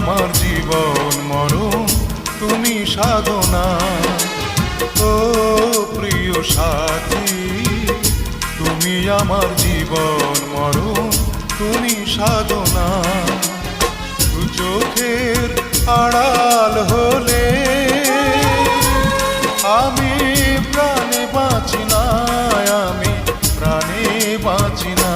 আমার জীবন মরণ, তুমি সাধনা। ও প্রিয় সাথী, তুমি আমার জীবন মরণ, তুমি সাধনা। দু চোখের আড়াল হলে আমি প্রাণে বাঁচি না, আমি প্রাণে বাঁচি না।